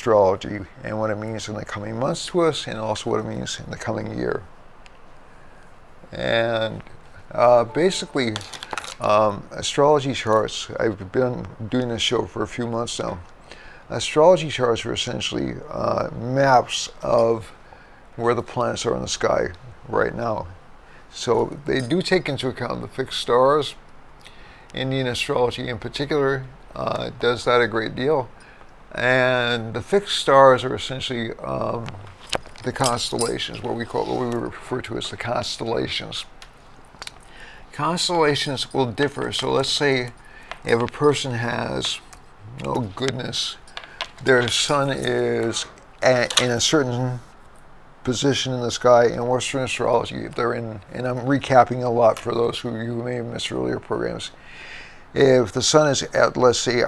astrology and what it means in the coming months to us, and also what it means in the coming year. And basically, astrology charts, I've been doing this show for a few months now. Astrology charts are essentially maps of where the planets are in the sky right now. So they do take into account the fixed stars. Indian astrology in particular does that a great deal. And the fixed stars are essentially the constellations, what we refer to as the constellations. Constellations will differ. So let's say if a person has, oh goodness, their sun is in a certain position in the sky in Western astrology, they're in, and I'm recapping a lot for those who may have missed earlier programs. If the sun is at, let's say,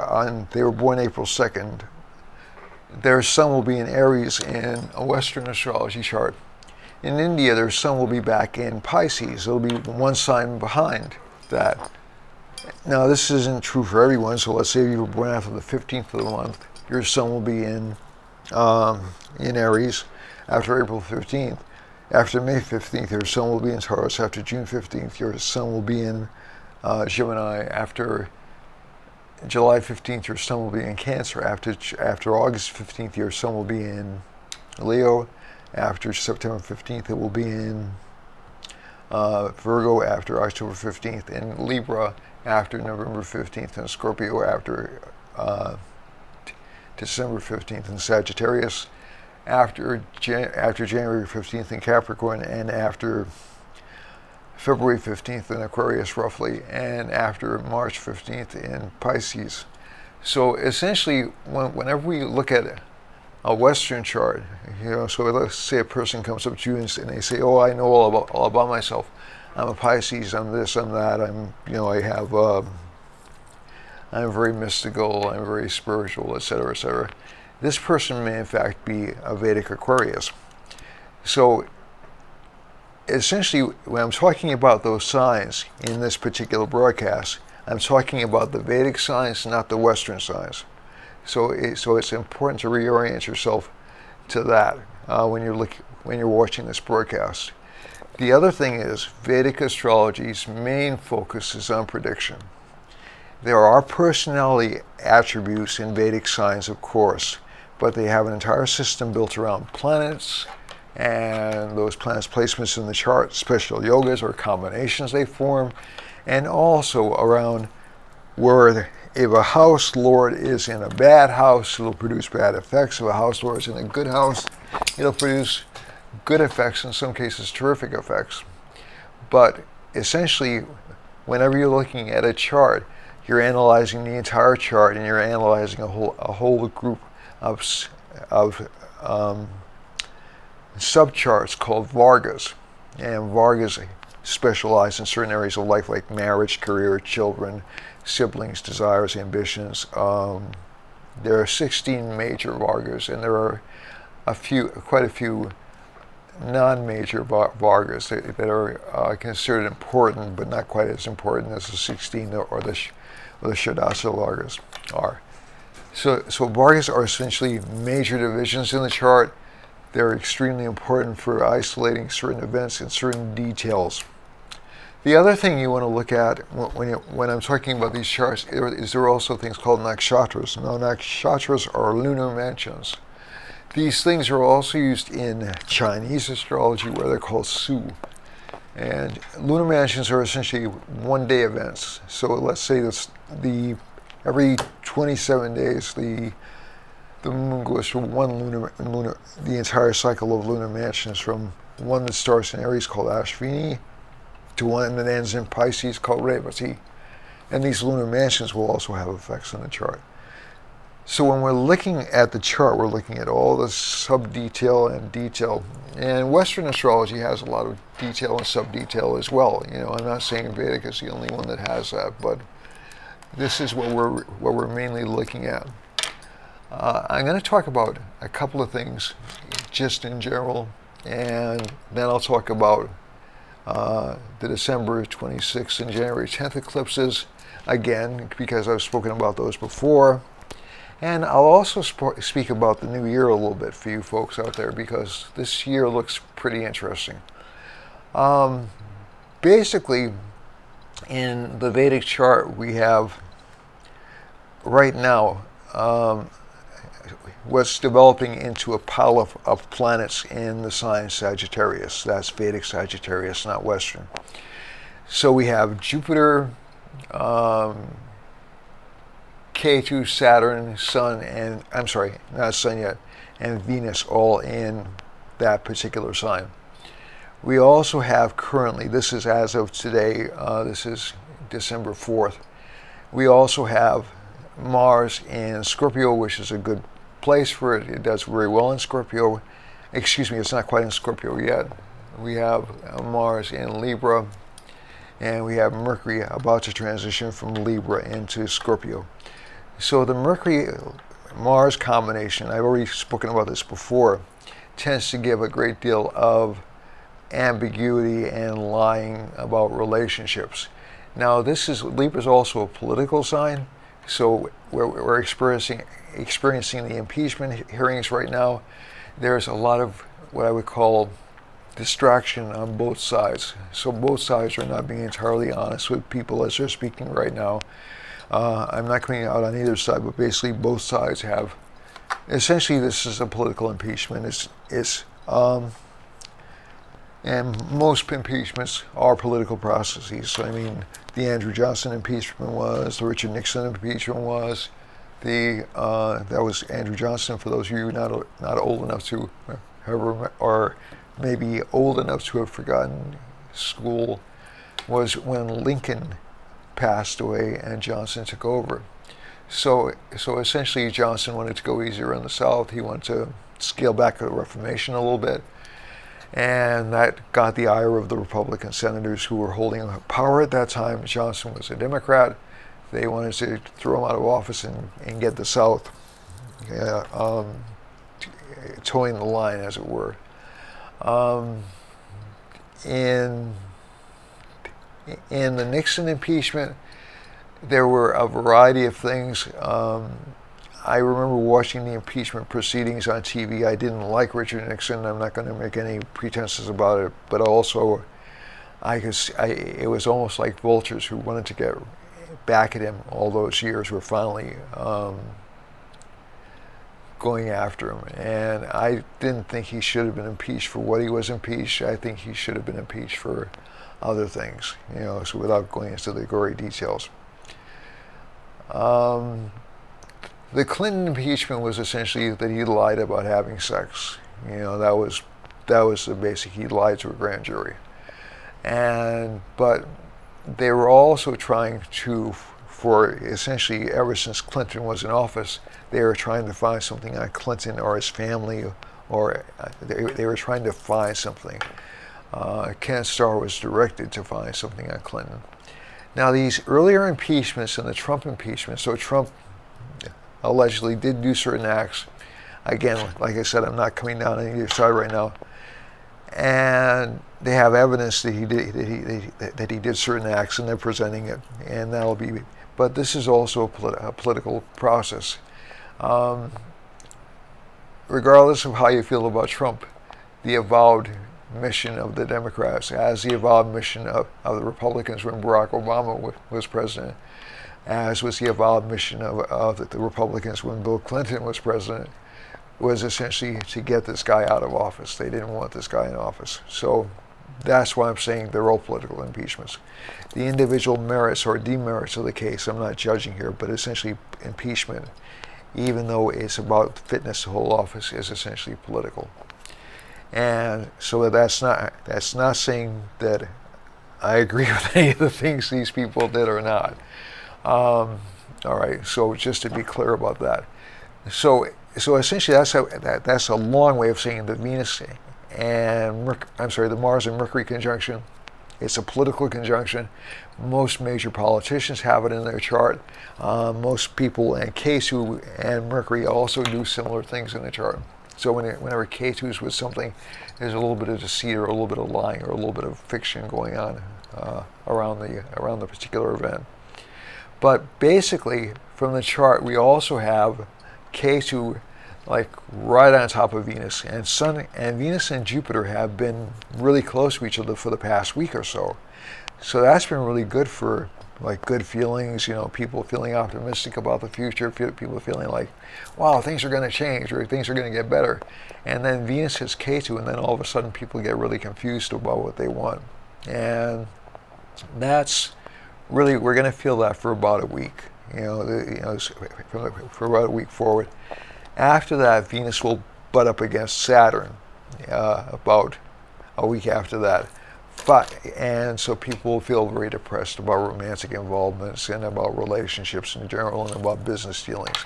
they were born April 2nd, their sun will be in Aries in a Western astrology chart. In India, their sun will be back in Pisces. It'll be one sign behind that. Now, this isn't true for everyone, so let's say you were born after the 15th of the month, your sun will be in Aries after April 15th. After May 15th, your sun will be in Taurus. After June 15th, your sun will be in Gemini. After July 15th, your sun will be in Cancer. After August 15th, your sun will be in Leo. After September 15th, it will be in Virgo. After October 15th, in Libra. After November 15th, in Scorpio. After December 15th, in Sagittarius. After January 15th in Capricorn, and after February 15th in Aquarius, roughly, and after March 15th in Pisces. So essentially, whenever we look at a Western chart, so let's say a person comes up to you and they say, "Oh, I know all about myself. I'm a Pisces. I'm this. I'm that. I'm very mystical. I'm very spiritual, etc., etc." This person may in fact be a Vedic Aquarius. So essentially, when I'm talking about those signs in this particular broadcast, I'm talking about the Vedic signs, not the Western signs. So it's important to reorient yourself to that when you're watching this broadcast. The other thing is, Vedic astrology's main focus is on prediction. There are personality attributes in Vedic signs, of course, but they have an entire system built around planets and those planets' placements in the chart, special yogas or combinations they form, and also around where if a house lord is in a bad house, it'll produce bad effects. If a house lord is in a good house, it'll produce good effects, in some cases terrific effects. But essentially, whenever you're looking at a chart, you're analyzing the entire chart, and you're analyzing a whole group of subcharts called Vargas. And Vargas specialize in certain areas of life like marriage, career, children, siblings, desires, ambitions. There are 16 major Vargas, and there are quite a few non-major Vargas that are considered important, but not quite as important as the 16 or the Shadasa Vargas are. So Vargas are essentially major divisions in the chart. They're extremely important for isolating certain events and certain details. The other thing you want to look at when I'm talking about these charts is there are also things called nakshatras. Now, nakshatras are lunar mansions. These things are also used in Chinese astrology, where they're called Su. And lunar mansions are essentially one-day events. So let's say every 27 days, the moon goes from the entire cycle of lunar mansions, from one that starts in Aries called Ashvini to one that ends in Pisces called Revati. And these lunar mansions will also have effects on the chart. So when we're looking at the chart, we're looking at all the sub-detail and detail. And Western astrology has a lot of detail and sub-detail as well. I'm not saying Vedic is the only one that has that, but this is what we're mainly looking at. I'm going to talk about a couple of things just in general, and then I'll talk about the December 26th and January 10th eclipses again, because I've spoken about those before. And I'll also speak about the new year a little bit for you folks out there, because this year looks pretty interesting. Um, Basically, in the Vedic chart, we have right now what's developing into a pile of planets in the sign Sagittarius. That's Vedic Sagittarius, not Western. So we have Jupiter, Ketu, Saturn, Sun, and I'm sorry, not Sun yet, and Venus all in that particular sign. We also have currently, this is as of today, this is December 4th, we also have Mars in Scorpio, which is a good place for it. It does very well in Scorpio. Excuse me, it's not quite in Scorpio yet. We have Mars in Libra, and we have Mercury about to transition from Libra into Scorpio. So the Mercury-Mars combination, I've already spoken about this before, tends to give a great deal of ambiguity and lying about relationships. Now, Libra is also a political sign, so we're experiencing the impeachment hearings right now. There's a lot of what I would call distraction on both sides. So both sides are not being entirely honest with people as they're speaking right now. I'm not coming out on either side, but basically both sides have. Essentially, this is a political impeachment. And most impeachments are political processes. So, I mean, the Andrew Johnson impeachment was, the Richard Nixon impeachment was, that was Andrew Johnson. For those of you not old enough to have, or maybe old enough to have forgotten school, was when Lincoln passed away and Johnson took over. So essentially, Johnson wanted to go easier on the South. He wanted to scale back the Reformation a little bit. And that got the ire of the Republican senators who were holding power at that time. Johnson was a Democrat. They wanted to throw him out of office and get the South towing the line, as it were. In the Nixon impeachment, there were a variety of things. I remember watching the impeachment proceedings on TV. I didn't like Richard Nixon. I'm not going to make any pretenses about it, but also it was almost like vultures who wanted to get back at him all those years were finally going after him. And I didn't think he should have been impeached for what he was impeached. I think he should have been impeached for other things, so without going into the gory details. The Clinton impeachment was essentially that he lied about having sex. That was the basic. He lied to a grand jury, but they were also trying to, for essentially ever since Clinton was in office, they were trying to find something on Clinton or his family, or they were trying to find something. Ken Starr was directed to find something on Clinton. Now, these earlier impeachments and the Trump impeachment, so Trump allegedly did do certain acts. Again, like I said, I'm not coming down on either side right now. And they have evidence that he did certain acts, and they're presenting it, and that'll be. But this is also a political process. Regardless of how you feel about Trump, the avowed mission of the Democrats, as the avowed mission of the Republicans when Barack Obama was president, as was the avowed mission of the Republicans when Bill Clinton was president, was essentially to get this guy out of office. They didn't want this guy in office. So that's why I'm saying they're all political impeachments. The individual merits or demerits of the case, I'm not judging here, but essentially impeachment, even though it's about fitness to hold office, is essentially political. And so that's not saying that I agree with any of the things these people did or not. All right, so just to be clear about that. So essentially that's a long way of saying that Venus and the Mars and Mercury conjunction, it's a political conjunction. Most major politicians have it in their chart. Most people, and Ketu and Mercury also do similar things in the chart. So whenever Ketu's with something, there's a little bit of deceit or a little bit of lying or a little bit of fiction going on around the particular event. But basically, from the chart, we also have K2 like right on top of Venus, and Venus and Jupiter have been really close to each other for the past week or so. So that's been really good for like good feelings, people feeling optimistic about the future, people feeling like, wow, things are going to change or things are going to get better. And then Venus hits K2, and then all of a sudden people get really confused about what they want. And that's really, we're going to feel that for about a week, for about a week forward. After that, Venus will butt up against Saturn about a week after that. And so people will feel very depressed about romantic involvements and about relationships in general and about business dealings.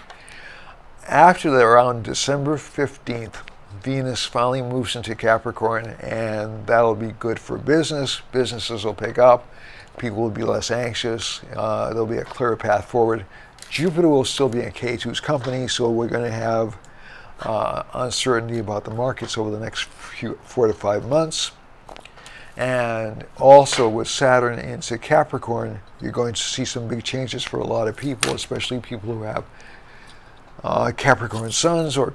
After that, around December 15th, Venus finally moves into Capricorn, and that'll be good for business. Businesses will pick up. People will be less anxious. There'll be a clearer path forward. Jupiter will still be in K2's company, so we're going to have uncertainty about the markets over the next 4 to 5 months. And also with Saturn into Capricorn, you're going to see some big changes for a lot of people, especially people who have Capricorn suns or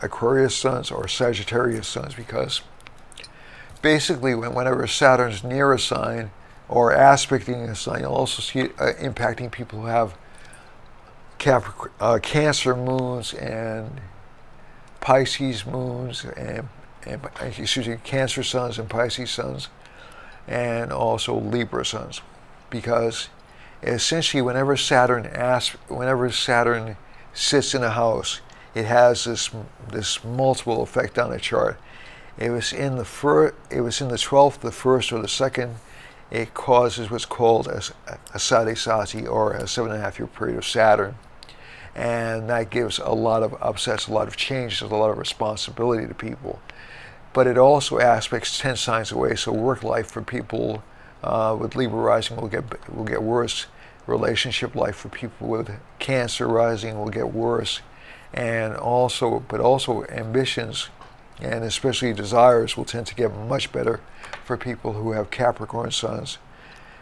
Aquarius suns or Sagittarius suns, because basically whenever Saturn's near a sign or aspecting a sign, you'll also see it impacting people who have Cancer moons and Pisces moons and Cancer suns and Pisces suns, and also Libra suns, because essentially whenever Saturn sits in a house, it has this multiple effect on a chart. It was in the 12th, the 1st, or the 2nd. It causes what's called a sadesati, or a 7.5-year period of Saturn. And that gives a lot of upsets, a lot of changes, a lot of responsibility to people. But it also aspects 10 signs away, so work life for people with Libra rising will get worse. Relationship life for people with Cancer rising will get worse, but also ambitions and especially desires will tend to get much better for people who have Capricorn suns,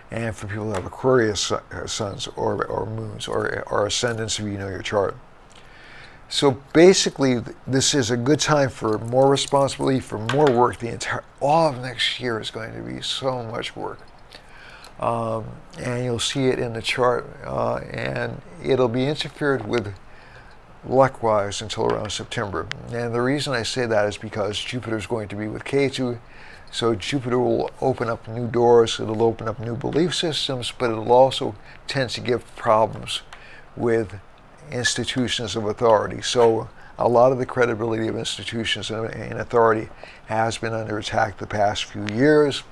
and for people who have Aquarius suns or moons or ascendants, if you know your chart. So basically, this is a good time for more responsibility, for more work. All of next year is going to be so much work. And you'll see it in the chart, and it'll be interfered with luck-wise until around September. And the reason I say that is because Jupiter's going to be with K2, so Jupiter will open up new doors, it'll open up new belief systems, but it'll also tend to give problems with institutions of authority. So a lot of the credibility of institutions and authority has been under attack the past few years.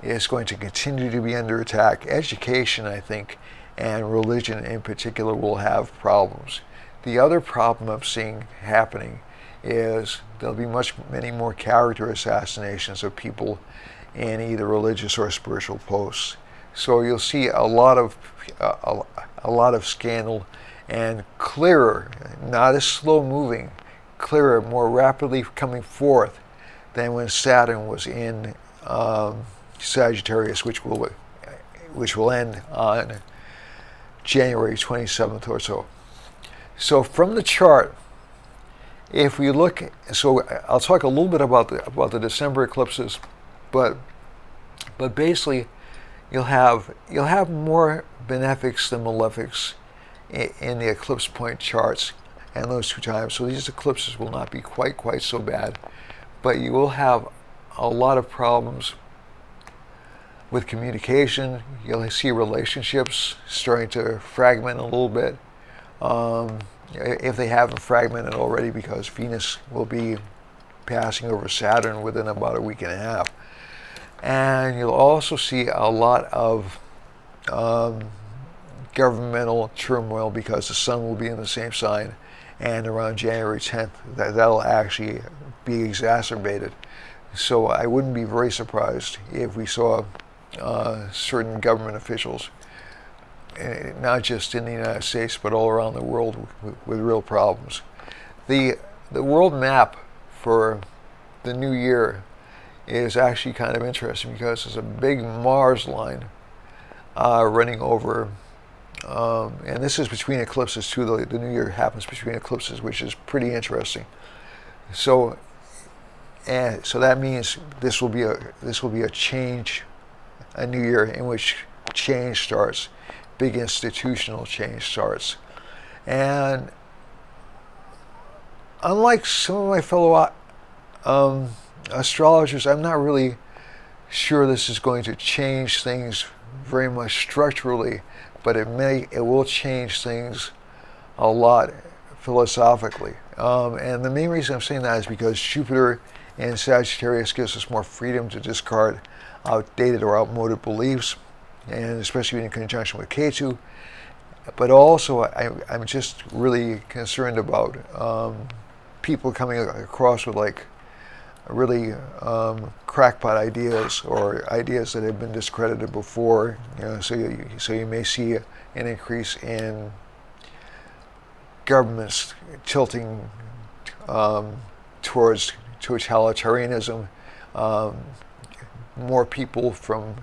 It's going to continue to be under attack. Education, I think, and religion in particular will have problems. The other problem I'm seeing happening is there'll be many more character assassinations of people in either religious or spiritual posts. So you'll see a lot of scandal, and clearer, not as slow moving, clearer, more rapidly coming forth than when Saturn was in Sagittarius, which will end on January 27th or so. So from the chart, if we look, so I'll talk a little bit about the December eclipses, but basically you'll have more benefics than malefics in the eclipse point charts and those two times. So these eclipses will not be quite so bad, but you will have a lot of problems with communication. You'll see relationships starting to fragment a little bit, if they haven't fragmented already, because Venus will be passing over Saturn within about a week and a half. And you'll also see a lot of governmental turmoil, because the sun will be in the same sign, and around January 10th that'll actually be exacerbated. So I wouldn't be very surprised if we saw certain government officials, not just in the United States but all around the world, with real problems. The world map for the new year is actually kind of interesting, because there's a big Mars line running over And this is between eclipses too. The new year happens between eclipses, which is pretty interesting. So, and so that means this will be a change, a new year in which change starts, big institutional change starts, and unlike some of my fellow astrologers, I'm not really sure this is going to change things very much structurally, but it will change things a lot philosophically. And the main reason I'm saying that is because Jupiter in Sagittarius gives us more freedom to discard outdated or outmoded beliefs, and especially in conjunction with Ketu. But also, I'm just really concerned about people coming across with like really crackpot ideas or ideas that have been discredited before. So you may see an increase in governments tilting towards totalitarianism, more people from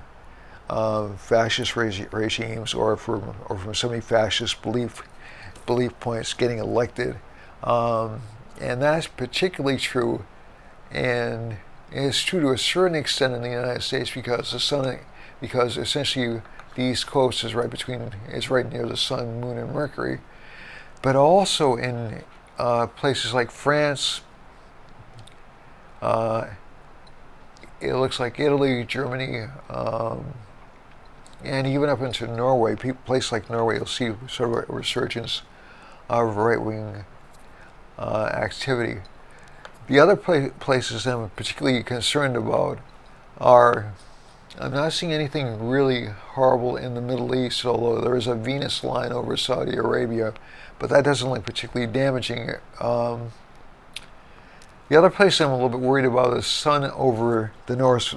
fascist regimes or from semi-fascist belief points getting elected, and that's particularly true, and it's true to a certain extent in the United States because because essentially the East Coast is right near the Sun, Moon, and Mercury, but also in places like France. It looks like Italy, Germany, and even up into Norway. Places like Norway, you'll see sort of a resurgence of right-wing activity. The other places I'm particularly concerned about are, I'm not seeing anything really horrible in the Middle East, although there is a Venus line over Saudi Arabia, but that doesn't look particularly damaging. The other place I'm a little bit worried about is Sun over the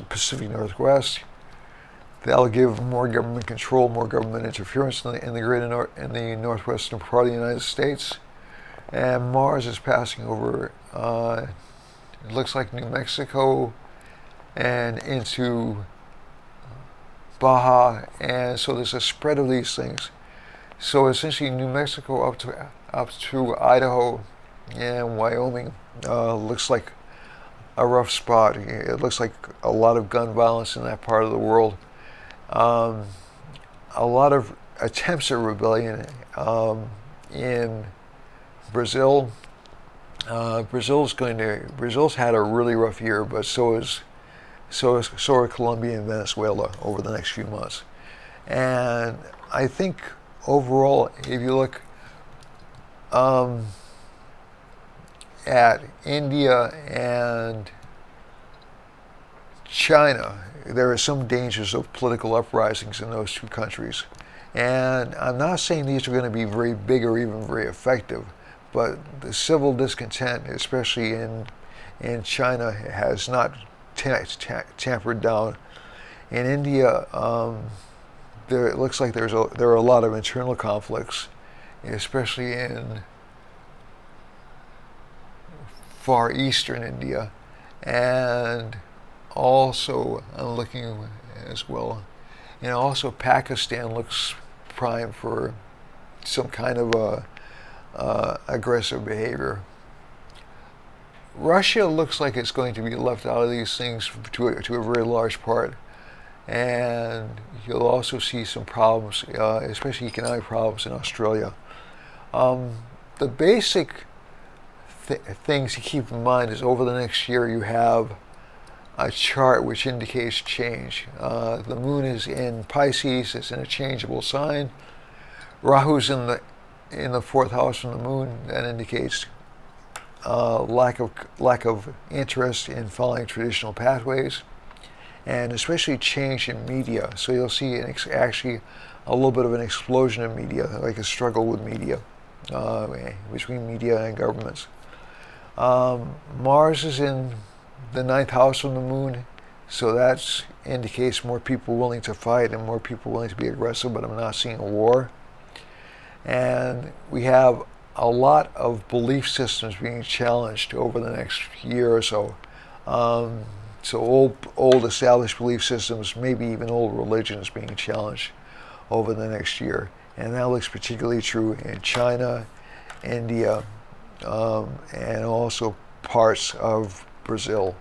Pacific Northwest. That'll give more government control, more government interference in the northwestern part of the United States. And Mars is passing over, it looks like New Mexico and into Baja, and so there's a spread of these things. So essentially New Mexico up to Idaho and Wyoming looks like a rough spot. It looks like a lot of gun violence in that part of the world. A lot of attempts at rebellion in Brazil. Brazil's had a really rough year, but so are Colombia and Venezuela over the next few months. And I think overall, if you look at India and China, there are some dangers of political uprisings in those two countries. And I'm not saying these are going to be very big or even very effective, but the civil discontent, especially in China, has not tampered down. In India, it looks like there are a lot of internal conflicts, especially in far eastern India, and also I'm looking as well, and also Pakistan looks prime for some kind of aggressive behavior. Russia looks like it's going to be left out of these things to a very large part, and you'll also see some problems, especially economic problems in Australia. The basic things to keep in mind is over the next year you have a chart which indicates change. The moon is in Pisces, it's in a changeable sign. Rahu's in the fourth house from the moon. That indicates lack of interest in following traditional pathways, and especially change in media. So you'll see actually a little bit of an explosion in media, like a struggle with media, between media and governments. Mars is in the ninth house from the moon, so that indicates more people willing to fight and more people willing to be aggressive, but I'm not seeing a war. And we have a lot of belief systems being challenged over the next year or so. So old established belief systems, maybe even old religions being challenged over the next year. and that looks particularly true in China, India, and also parts of Brazil.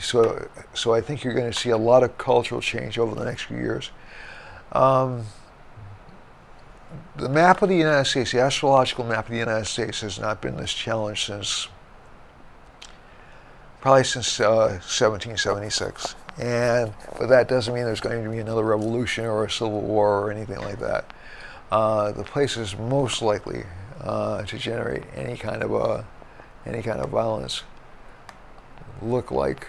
So I think you're going to see a lot of cultural change over the next few years. The map of the United States, the astrological map of the United States, has not been this challenged since 1776. But that doesn't mean there's going to be another revolution or a civil war or anything like that. The place is most likely to generate any kind of violence look like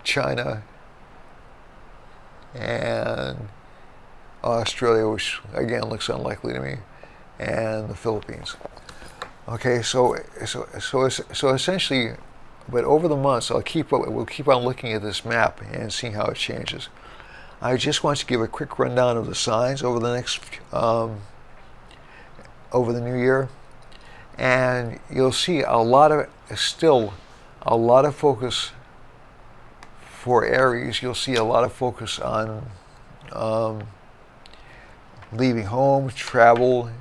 China and Australia, which again looks unlikely to me, and the Philippines. Okay, so essentially, but over the months, we'll keep on looking at this map and seeing how it changes. I just want to give a quick rundown of the signs over the next over the new year, and you'll see a lot of focus for Aries. You'll see a lot of focus on leaving home, travel,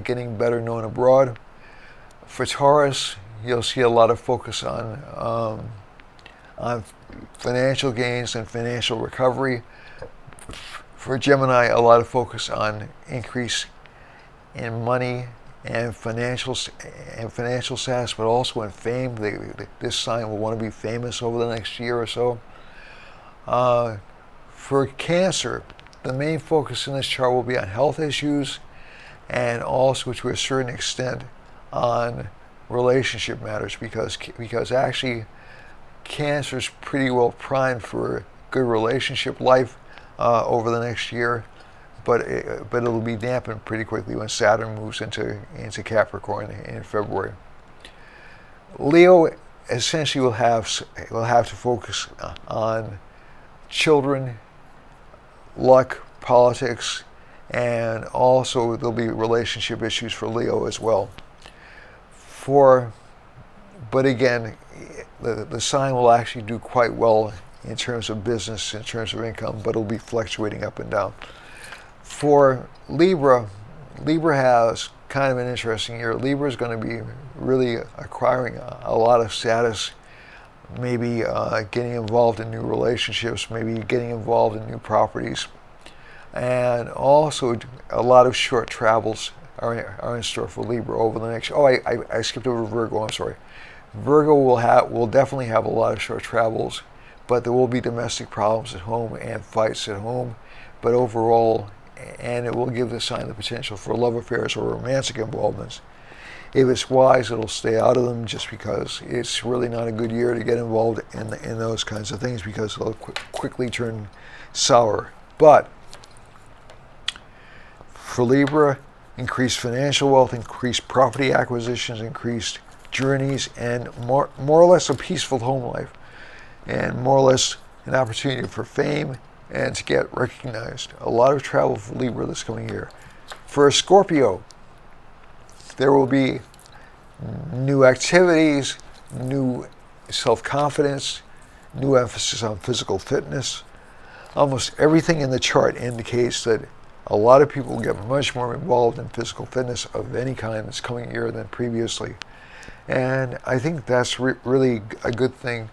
getting better known abroad. For Taurus, you'll see a lot of focus on financial gains and financial recovery. For Gemini, a lot of focus on increase in money and financial status, but also in fame. This sign will want to be famous over the next year or so. For Cancer, the main focus in this chart will be on health issues and also, to a certain extent, on relationship matters, because actually Cancer is pretty well primed for good relationship life over the next year, but it'll be dampened pretty quickly when Saturn moves into Capricorn in February. Leo essentially will have to focus on children, luck, politics, and also there'll be relationship issues for Leo as well. But again, the sign will actually do quite well in terms of business, in terms of income, but it'll be fluctuating up and down. For Libra, Libra has kind of an interesting year. Libra is going to be really acquiring a lot of status, maybe getting involved in new relationships, maybe getting involved in new properties, and also a lot of short travels are in store for Libra over the next. Oh, I skipped over Virgo. I'm sorry. Virgo will definitely have a lot of short travels, but there will be domestic problems at home and fights at home. But overall, and it will give the sign the potential for love affairs or romantic involvements. If it's wise, it'll stay out of them, just because it's really not a good year to get involved in those kinds of things, because they'll quickly turn sour. But for Libra, increased financial wealth, increased property acquisitions, increased journeys, and more or less a peaceful home life, and more or less an opportunity for fame and to get recognized. A lot of travel for Libra this coming year. For Scorpio, there will be new activities, new self-confidence, new emphasis on physical fitness. Almost everything in the chart indicates that a lot of people will get much more involved in physical fitness of any kind this coming year than previously. And I think that's really a good thing.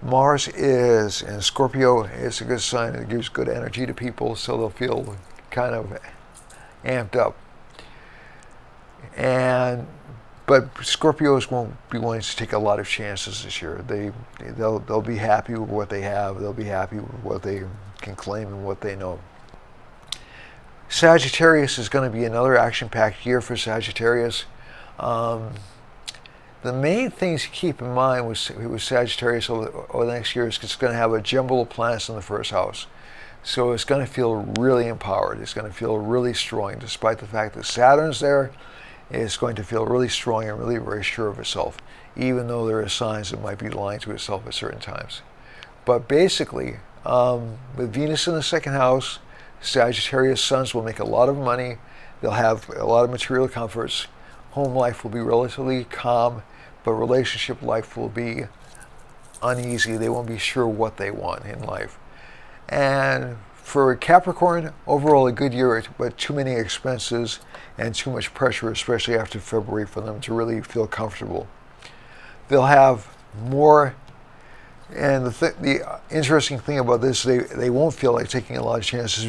Mars is in Scorpio. It's a good sign. It gives good energy to people, so they'll feel kind of amped up. But Scorpios won't be wanting to take a lot of chances this year. They'll be happy with what they have. They'll be happy with what they can claim and what they know. Sagittarius is going to be another action-packed year for Sagittarius. The main things to keep in mind with Sagittarius over the next year is it's going to have a jumble of planets in the first house. So it's going to feel really empowered. It's going to feel really strong. Despite the fact that Saturn's there, it's going to feel really strong and really very sure of itself, even though there are signs it might be lying to itself at certain times. But basically, with Venus in the second house, Sagittarius sons will make a lot of money. They'll have a lot of material comforts. Home life will be relatively calm, but relationship life will be uneasy. They won't be sure what they want in life. And for Capricorn, overall a good year, but too many expenses and too much pressure, especially after February, for them to really feel comfortable. They'll have more, and the interesting thing about this, they won't feel like taking a lot of chances